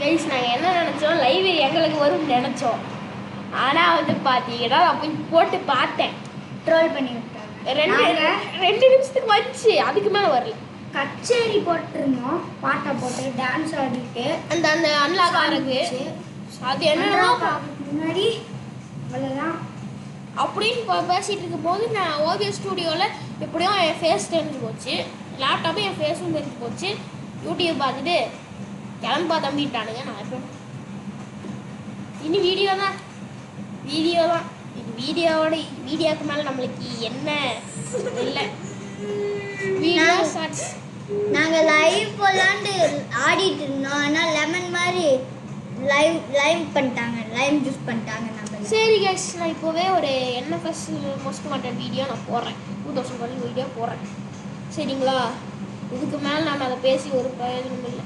Guys நாங்கள் என்ன நினச்சோம், லைவ் எங்களுக்கு வரும்னு நினச்சோம். ஆனால் வந்து பார்த்தீங்கன்னா நான் போய் போட்டு பார்த்தேன், ட்ரோல் பண்ணி விட்டாங்க. ரெண்டு நிமிஷத்துக்கு வந்துச்சு, அதுக்கு மேலே வரல. கச்சேரி போட்டிருந்தோம், பாட்டை போட்டு டான்ஸ் ஆடிட்டு அந்த அன்லாக் ஆகுது. அது என்னன்னா முன்னாடி அவ்வளோதான் அப்படின்னு பேசிகிட்டு இருக்கும் போது நான் ஓவியஸ் ஸ்டூடியோவில் எப்படியும் என் ஃபேஸ் தெரிஞ்சு போச்சு, லேப்டாப்பும் என் ஃபேஸும் தெரிஞ்சு போச்சு. யூடியூப் பார்த்துட்டு கிளம்பா தம்பிட்டானுங்க. நான் எப்போ இனி வீடியோ தான் வீடியோவுக்கு மேலே நம்மளுக்கு என்ன இல்லை. வீடியோ ஷார்ட்ஸ் நாங்கள் லைவ் போலாண்டு ஆடிட்டு இருந்தோம். ஆனால் லெமன் மாதிரி லைவ் பண்ணிட்டாங்க, லைவ் ஜூஸ் பண்ணிட்டாங்க. நம்ம சரி கைஸ், நான் இப்போவே ஒரு NFS மோஸ்ட் வாண்டட் வீடியோ நான் போடுறேன், 2012 வீடியோ போடுறேன். சரிங்களா? இதுக்கு மேலே நம்ம அதை பேசி ஒரு பிரயோஜனம் இல்லை.